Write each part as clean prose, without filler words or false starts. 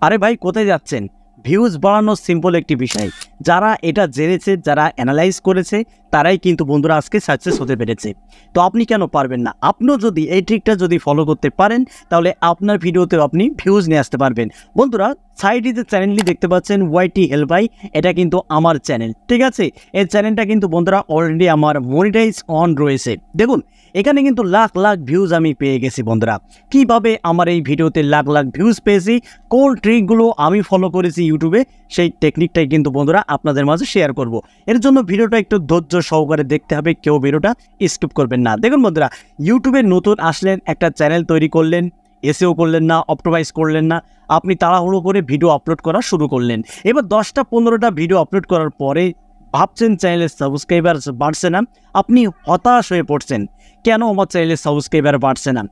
আরে ভাই কোথায় যাচ্ছেন? ভিউজ বাড়ানো সিম্পল একটি বিষয়। যারা এটা জেনেছে, যারা অ্যানালাইজ করেছে, তারাই কিন্তু বন্ধুরা আজকে সাকসেস হতে পেরেছে। তো আপনি কেন পারবেন না? আপনিও যদি এই ট্রিকটা যদি ফলো করতে পারেন, তাহলে আপনার ভিডিওতেও আপনি ভিউজ নিয়ে আসতে পারবেন। বন্ধুরা সাইডে যে চ্যানেলটি দেখতে পাচ্ছেন ওয়াইটি হেল্প ভাই, এটা কিন্তু আমার চ্যানেল, ঠিক আছে? এই চ্যানেলটা কিন্তু বন্ধুরা অলরেডি আমার মনিটাইজ অন রয়েছে। দেখুন এখানে কিন্তু লাখ লাখ ভিউজ আমি পেয়ে গেছি বন্ধুরা। কিভাবে আমার এই ভিডিওতে লাখ লাখ ভিউজ পেয়েছি, কোন ট্রিকগুলো আমি ফলো করেছি ইউটিউবে, সেই টেকনিকটাই কিন্তু বন্ধুরা আপনাদের মাঝে শেয়ার করব। এর জন্য ভিডিওটা একটু ধৈর্য সহকারে দেখতে হবে, কেউ ভিডিওটা স্কিপ করবেন না। দেখুন বন্ধুরা, ইউটিউবে নতুন আসলেন, একটা চ্যানেল তৈরি করলেন, এসইও করলেন না, অপটিমাইজ করলেন না, আপনি তাড়াহুড়ো করে ভিডিও আপলোড করা শুরু করলেন। এবার 10টা-15টা ভিডিও আপলোড করার পরে ভাবছেন চ্যানেলের সাবস্ক্রাইবার বাড়ছে না, আপনি হতাশ হয়ে পড়ছেন, কেন আমার চ্যানেলের সাবস্ক্রাইবার বাড়ছে না?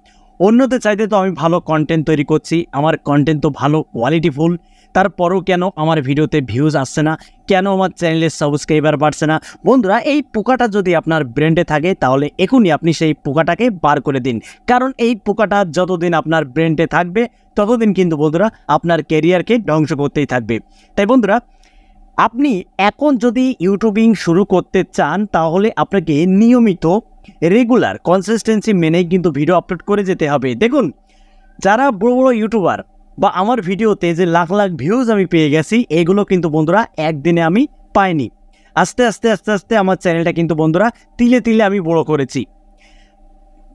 অন্যদের চাইতে তো আমি ভালো কন্টেন্ট তৈরি করছি, আমার কন্টেন্ট তো ভালো কোয়ালিটিফুল, তারপরেও কেন আমার ভিডিওতে ভিউজ আসছে না, কেন আমার চ্যানেলের সাবস্ক্রাইবার বাড়ছে না? বন্ধুরা এই পোকাটা যদি আপনার ব্রেন্ডে থাকে, তাহলে এখনই আপনি সেই পোকাটাকে বার করে দিন। কারণ এই পোকাটা যতদিন আপনার ব্রেন্ডে থাকবে, ততদিন কিন্তু বন্ধুরা আপনার ক্যারিয়ারকে ধ্বংস করতেই থাকবে। তাই বন্ধুরা আপনি এখন যদি ইউটিউবিং শুরু করতে চান, তাহলে আপনাকে নিয়মিত রেগুলার কনসিস্টেন্সি মেনেই কিন্তু ভিডিও আপলোড করে যেতে হবে। দেখুন যারা বড় বড় ইউটিউবার বা আমার ভিডিওতে যে লাখ লাখ ভিউজ আমি পেয়ে গেছি, এগুলো কিন্তু বন্ধুরা একদিনে আমি পাইনি। আস্তে আস্তে আস্তে আস্তে আমার চ্যানেলটা কিন্তু বন্ধুরা তিলে তিলে আমি বড় করেছি।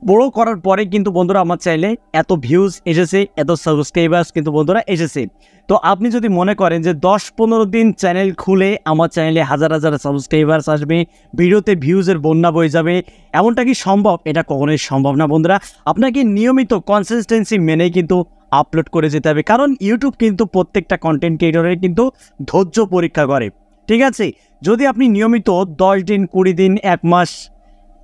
বড় করার পরে কিন্তু বন্ধুরা আমার চ্যানেলে এত ভিউজ এসেছে, এত সাবস্ক্রাইবার্স কিন্তু বন্ধুরা এসেছে। তো আপনি যদি মনে করেন যে 10-15 দিন চ্যানেল খুলে আমার চ্যানেলে হাজার হাজার সাবস্ক্রাইবার্স আসবে, ভিডিওতে ভিউজের বন্যা বয়ে যাবে, এমনটা কি সম্ভব? এটা কখনোই সম্ভব না বন্ধুরা। আপনাকে নিয়মিত কনসিস্টেন্সি মেনেই কিন্তু আপলোড করে যেতে হবে, কারণ ইউটিউব কিন্তু প্রত্যেকটা কন্টেন্ট ক্রিয়েটরের কিন্তু ধৈর্য পরীক্ষা করে, ঠিক আছে? যদি আপনি নিয়মিত 10 দিন, 20 দিন, 1 মাস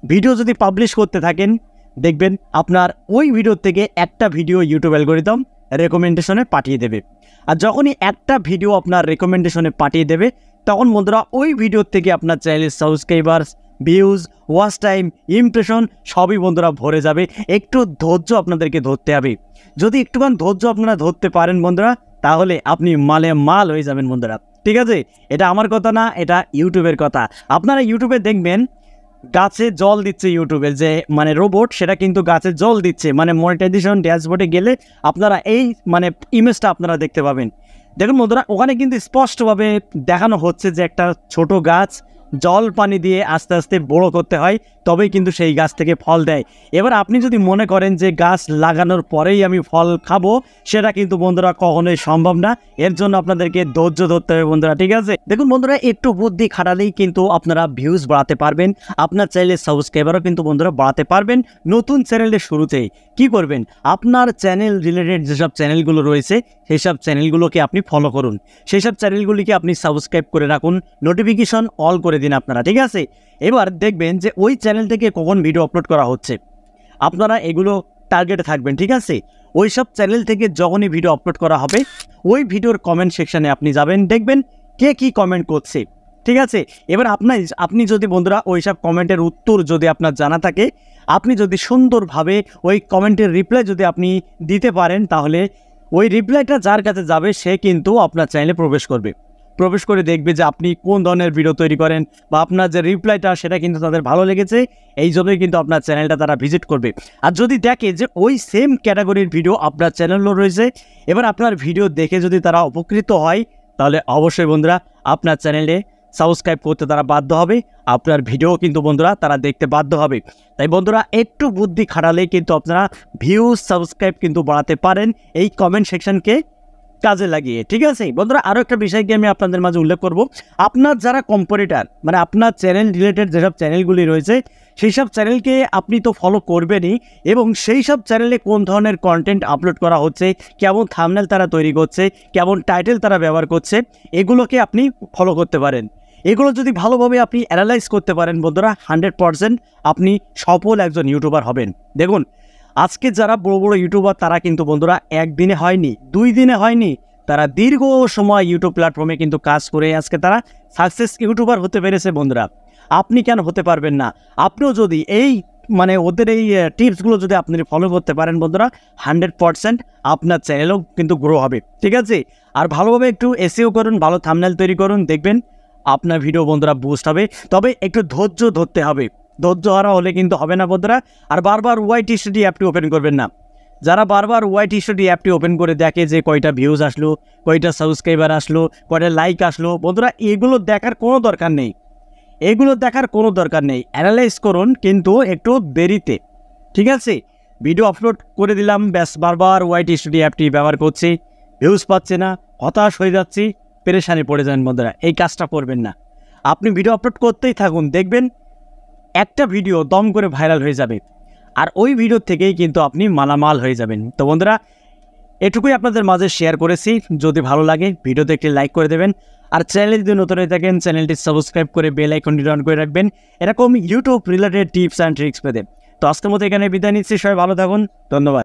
ভিডিও যদি পাবলিশ করতে থাকেন, দেখবেন আপনার ওই ভিডিও থেকে একটা ভিডিও ইউটিউব অ্যালগরিদম রেকমেন্ডেশনে পাঠিয়ে দেবে। আর যখনই একটা ভিডিও আপনার রেকমেন্ডেশনে পাঠিয়ে দেবে, তখন বন্ধুরা ওই ভিডিও থেকে আপনার চ্যানেলের subscribers, views, watch time, impression সবই বন্ধুরা ভরে যাবে। একটু ধৈর্য আপনাদেরকে ধরতে হবে। যদি একটুখান ধৈর্য আপনারা ধরতে পারেন বন্ধুরা, তাহলে আপনি মালে মাল হয়ে যাবেন বন্ধুরা, ঠিক আছে? এটা আমার কথা না, এটা ইউটিউবের কথা। আপনারা ইউটিউবে দেখবেন গাছে জল দিচ্ছে, ইউটিউবের যে মানে রোবট, সেটা কিন্তু গাছে জল দিচ্ছে। মানে মনিটাইজেশন ড্যাশবোর্ডে গেলে আপনারা এই মানে ইমেজটা আপনারা দেখতে পাবেন। দেখুন বন্ধুরা, ওখানে কিন্তু স্পষ্টভাবে দেখানো হচ্ছে যে একটা ছোট গাছ জল পানি দিয়ে আস্তে আস্তে বড় করতে হয়, তবেই কিন্তু সেই গাছ থেকে ফল দেয়। এবার আপনি যদি মনে করেন যে গাছ লাগানোর পরেই আমি ফল খাবো, সেটা কিন্তু বন্ধুরা কখনোই সম্ভব না। এর জন্য আপনাদেরকে ধৈর্য ধরতে হবে বন্ধুরা, ঠিক আছে? দেখুন বন্ধুরা, একটু বুদ্ধি খাটালেই কিন্তু আপনারা ভিউজ বাড়াতে পারবেন, আপনার চ্যানেলের সাবস্ক্রাইবারও কিন্তু বন্ধুরা বাড়াতে পারবেন। নতুন চ্যানেলের শুরুতেই কি করবেন? আপনার চ্যানেল রিলেটেড যেসব চ্যানেলগুলো রয়েছে, সেই সব চ্যানেলগুলোকে আপনি ফলো করুন, সেই সব চ্যানেলগুলিকে আপনি সাবস্ক্রাইব করে রাখুন, নোটিফিকেশন অল করে দিন আপনারা, ঠিক আছে? এবার দেখবেন যে ওই চ্যানেল থেকে কখন ভিডিও আপলোড করা হচ্ছে, আপনারা এগুলো টার্গেটে থাকবেন, ঠিক আছে? ওই সব চ্যানেল থেকে যখনই ভিডিও আপলোড করা হবে, ওই ভিডিওর কমেন্ট সেকশানে আপনি যাবেন, দেখবেন কে কী কমেন্ট করছে, ঠিক আছে? এবার আপনি যদি বন্ধুরা ওই সব কমেন্টের উত্তর যদি আপনার জানা থাকে, আপনি যদি সুন্দরভাবে ওই কমেন্টের রিপ্লাই যদি আপনি দিতে পারেন, তাহলে ওই রিপ্লাইটা যার কাছে যাবে সে কিন্তু আপনার চ্যানেলে প্রবেশ করে দেখবে যে আপনি কোন ধরনের ভিডিও তৈরি করেন, বা আপনার যে রিপ্লাইটা সেটা কিন্তু তাদের ভালো লেগেছে, এই জন্যই কিন্তু আপনার চ্যানেলটা তারা ভিজিট করবে। আর যদি দেখে যে ওই সেম ক্যাটাগরির ভিডিও আপনার চ্যানেলও রয়েছে, এবার আপনার ভিডিও দেখে যদি তারা উপকৃত হয়, তাহলে অবশ্যই বন্ধুরা আপনার চ্যানেলে সাবস্ক্রাইব করতে তারা বাধ্য হবে, আপনার ভিডিও কিন্তু বন্ধুরা তারা দেখতে বাধ্য হবে। তাই বন্ধুরা একটু বুদ্ধি খাটালেই কিন্তু আপনারা ভিউজ, সাবস্ক্রাইব কিন্তু বাড়াতে পারেন এই কমেন্ট সেকশনকে কাজে লাগিয়ে, ঠিক আছে? বন্ধুরা আরও একটা বিষয়কে আমি আপনাদের মাঝে উল্লেখ করব। আপনার যারা কম্পিটিটর, মানে আপনার চ্যানেল রিলেটেড যেসব চ্যানেলগুলি রয়েছে, সেই সব চ্যানেলকে আপনি তো ফলো করবেনই, এবং সেই সব চ্যানেলে কোন ধরনের কন্টেন্ট আপলোড করা হচ্ছে, কেমন থাম্বনেল তারা তৈরি করছে, কেমন টাইটেল তারা ব্যবহার করছে, এগুলোকে আপনি ফলো করতে পারেন। এগুলো যদি ভালোভাবে আপনি অ্যানালাইজ করতে পারেন বন্ধুরা, 100% আপনি সফল একজন ইউটিউবার হবেন। দেখুন আজকে যারা বড় বড় ইউটিউবার, তারা কিন্তু বন্ধুরা একদিনে হয়নি, 2 দিনে হয়নি, তারা দীর্ঘ সময় ইউটিউব প্ল্যাটফর্মে কিন্তু কাজ করে আজকে তারা সাকসেস ইউটিউবার হতে পেরেছে বন্ধুরা। আপনি কেন হতে পারবেন না? আপনিও যদি এই মানে ওদের এই টিপসগুলো যদি আপনি ফলো করতে পারেন বন্ধুরা, 100% আপনার চ্যানেলও কিন্তু গ্রো হবে, ঠিক আছে। আর ভালোভাবে একটু এসইও করুন, ভালো থাম্বনেল তৈরি করুন, দেখবেন আপনার ভিডিও বন্ধুরা বুস্ট হবে। তবে একটু ধৈর্য ধরতে হবে, ধৈর্য হারা হলে কিন্তু হবে না বন্ধুরা। আর বারবার ওয়াইটি স্টুডি অ্যাপটি ওপেন করবেন না। যারা বারবার ওয়াইটি স্টুডি অ্যাপটি ওপেন করে দেখে যে কয়টা ভিউজ আসলো, কয়টা সাবস্ক্রাইবার আসলো, কয়টা লাইক আসলো, বন্ধুরা এগুলো দেখার কোনো দরকার নেই, এগুলো দেখার কোনো দরকার নেই। অ্যানালাইজ করুন কিন্তু একটু দেরিতে, ঠিক আছে। ভিডিও আপলোড করে দিলাম, ব্যাস বারবার ওয়াইটি স্টুডি অ্যাপটি ব্যবহার করছি, ভিউজ পাচ্ছে না, হতাশ হয়ে যাচ্ছি, পেরেশানি পড়ে যান বন্ধুরা। এই কাজটা করবেন না। আপনি ভিডিও আপলোড করতেই থাকুন, দেখবেন একটা ভিডিও দম করে ভাইরাল হয়ে যাবে, আর ওই ভিডিও থেকেই কিন্তু আপনি মালামাল হয়ে যাবেন। তো বন্ধুরা এটুকুই আপনাদের মাঝে শেয়ার করেছি। যদি ভালো লাগে ভিডিওতে একটি লাইক করে দেবেন, আর চ্যানেল যদি নতুন হয়ে থাকেন চ্যানেলটি সাবস্ক্রাইব করে বেল আইকনটি অন করে রাখবেন এরকম YouTube related tips and tricks পেতে। তো আজকের মতো এখানে বিদায় নিচ্ছি, সবাই ভালো থাকুন, ধন্যবাদ।